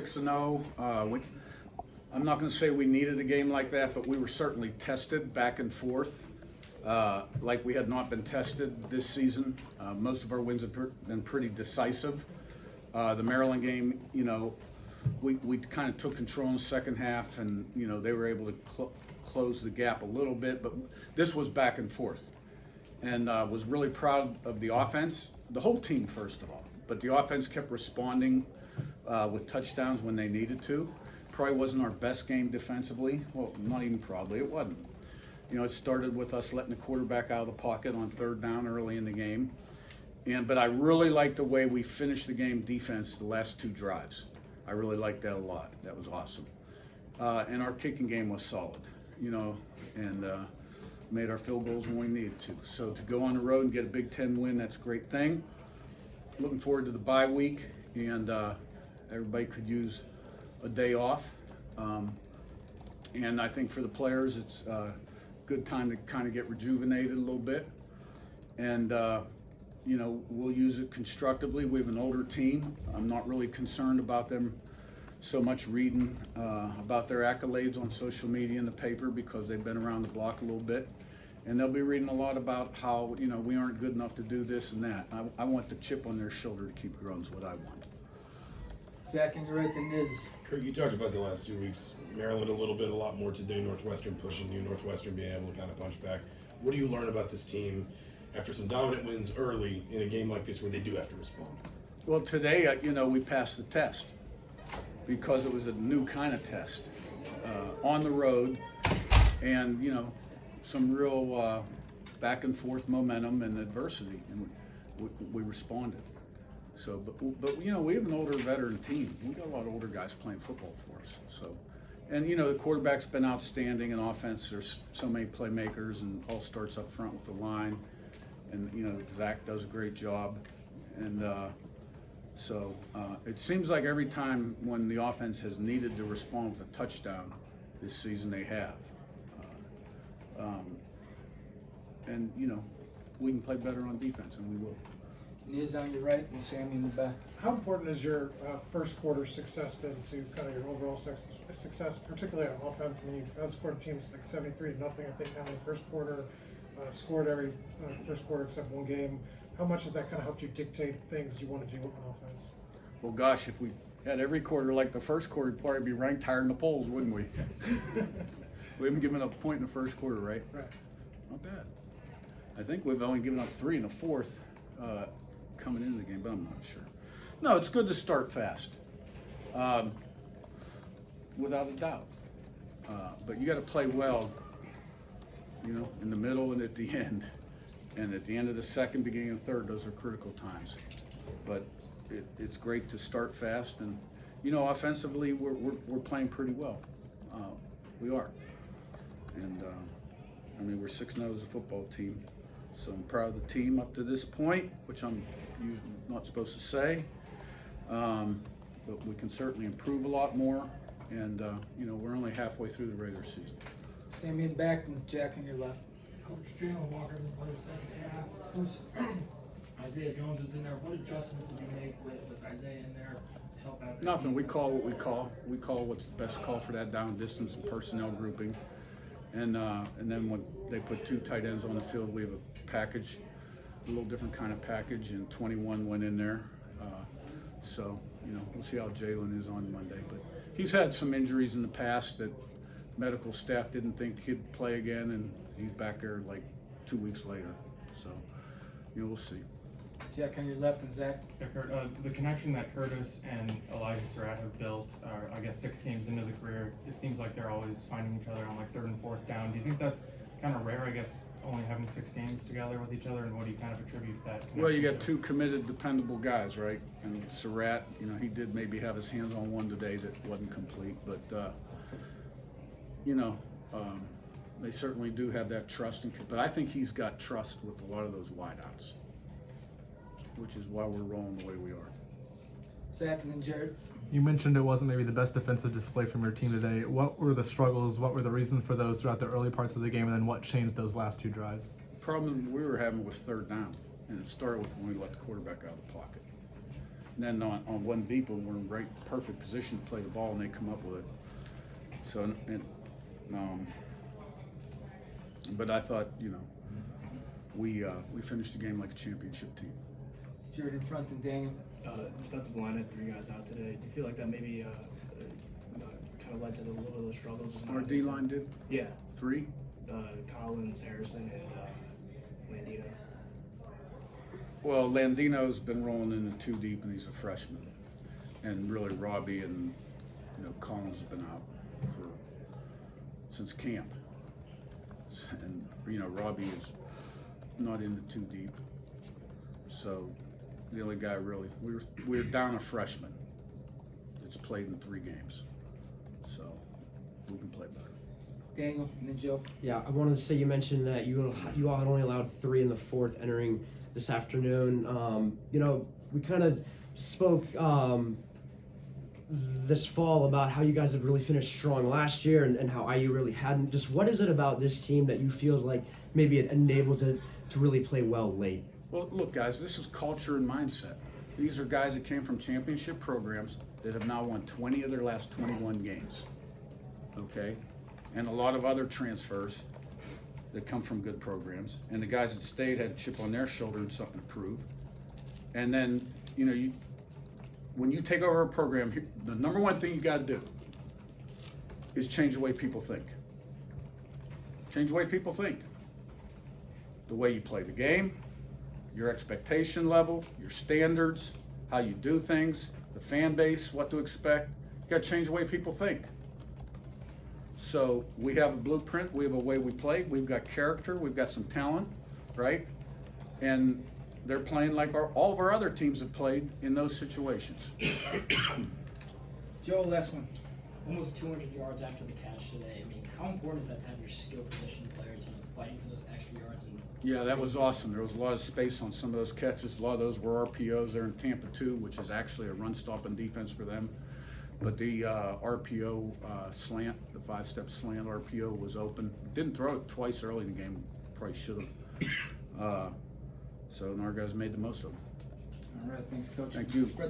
6-0. I'm not going to say we needed a game like that, but we were certainly tested back and forth, like we had not been tested this season. Most of our wins have been pretty decisive. The Maryland game, we kind of took control in the second half, and they were able to close the gap a little bit. But this was back and forth, and was really proud of the offense, the whole team first of all. But the offense kept responding with touchdowns when they needed to. Probably wasn't our best game defensively. Well, not even probably, it wasn't. It started with us letting the quarterback out of the pocket on third down early in the game. But I really liked the way we finished the game defense the last two drives. I really liked that a lot. That was awesome. And our kicking game was solid, and made our field goals when we needed to. So to go on the road and get a Big Ten win, that's a great thing. Looking forward to the bye week, and everybody could use a day off. And I think for the players, it's a good time to kind of get rejuvenated a little bit. And, we'll use it constructively. We have an older team. I'm not really concerned about them so much reading about their accolades on social media and the paper, because they've been around the block a little bit. And they'll be reading a lot about how, we aren't good enough to do this and that. I want the chip on their shoulder to keep growing is what I want. Zach, and you're right, the Niz. Curt, you talked about the last 2 weeks. Maryland a lot more today. Northwestern pushing you. Northwestern being able to kind of punch back. What do you learn about this team after some dominant wins early in a game like this where they do have to respond? Well, today, we passed the test because it was a new kind of test on the road, and some real back and forth momentum and adversity, and we responded. So, but we have an older veteran team. We got a lot of older guys playing football for us. So, and the quarterback's been outstanding in offense. There's so many playmakers, and all starts up front with the line. And Zach does a great job. And so it seems like every time when the offense has needed to respond with a touchdown this season, they have. And we can play better on defense, and we will. Niz on your right and Sammy in the back. How important has your first quarter success been to kind of your overall success, particularly on offense? I mean, you've outscored teams like 73-0, I think, now in the first quarter, scored every first quarter except one game. How much has that kind of helped you dictate things you want to do on offense? Well, gosh, if we had every quarter like the first quarter, we'd probably be ranked higher in the polls, wouldn't we? We haven't given up a point in the first quarter, right? Right. Not bad. I think we've only given up 3 in the fourth coming into the game, but I'm not sure. No, it's good to start fast, without a doubt. But you got to play well, in the middle and at the end. And at the end of the second, beginning of the third, those are critical times. But it's great to start fast, and offensively we're playing pretty well. We are, and we're 6-0 as a football team. So I'm proud of the team up to this point, which I'm usually not supposed to say. But we can certainly improve a lot more, and we're only halfway through the regular season. Sammy in the back and Jack on your left. Coach Jalen Walker didn't play the second half. Isaiah Jones was in there. What adjustments did you make with Isaiah in there to help out? Nothing. We call what we call. We call what's the best call for that down distance and personnel grouping. And then when they put 2 tight ends on the field, we have a package, a little different kind of package, and 21 went in there. So we'll see how Jalen is on Monday. But he's had some injuries in the past that medical staff didn't think he'd play again, and he's back there like 2 weeks later. So we'll see. Jack on your left and Zach. Yeah, Curt, the connection that Curtis and Elijah Surratt have built, I guess 6 games into the career, it seems like they're always finding each other on like 3rd and 4th down. Do you think that's kind of rare, I guess, only having 6 games together with each other, and what do you kind of attribute that connection Well, you got to? 2 committed, dependable guys, right? And Surratt, he did maybe have his hands on one today that wasn't complete, but they certainly do have that trust. But I think he's got trust with a lot of those wideouts, which is why we're rolling the way we are. Zach and then Jared. You mentioned it wasn't maybe the best defensive display from your team today. What were the struggles? What were the reasons for those throughout the early parts of the game, and then what changed those last 2 drives? Problem we were having was third down, and it started with when we let the quarterback out of the pocket. then on one deep, when we're in perfect position to play the ball, and they come up with it. So, but I thought, we finished the game like a championship team. Jared in front and Daniel. Defensive line had 3 guys out today. Do you feel like that maybe kind of led to a little bit of the struggles? Our D line did Yeah. 3. Collins, Harrison, and Landino. Well, Landino's been rolling in the 2 deep, and he's a freshman. And really, Robbie and Collins have been out since camp. And Robbie is not in the 2 deep. So the only guy really, we're down a freshman that's played in 3 games. So we can play better. Daniel and then Joe. Yeah, I wanted to say you mentioned that you all had only allowed 3 in the 4th entering this afternoon. We kind of spoke this fall about how you guys have really finished strong last year and how IU really hadn't. Just what is it about this team that you feel like maybe it enables it to really play well late? Well, look, guys, this is culture and mindset. These are guys that came from championship programs that have now won 20 of their last 21 games. Okay? And a lot of other transfers that come from good programs. And the guys that stayed had a chip on their shoulder and something to prove. And then, when you take over a program, the number one thing you got to do is change the way people think. Change the way people think. The way you play the game, your expectation level, your standards, how you do things, the fan base, what to expect. You got to change the way people think. So we have a blueprint, we have a way we play, we've got character, we've got some talent, right? And they're playing like all of our other teams have played in those situations. Joe, last one. Almost 200 yards after the catch today. I mean, how important is that to have your skill position players, fighting for those extra yards? Yeah, that was awesome. There was a lot of space on some of those catches. A lot of those were RPOs. They're in Tampa 2, which is actually a run-stopping defense for them. But the RPO slant, the 5-step slant RPO was open. Didn't throw it twice early in the game. Probably should have. So our guys made the most of it. All right, thanks, Coach. Thank you. Spread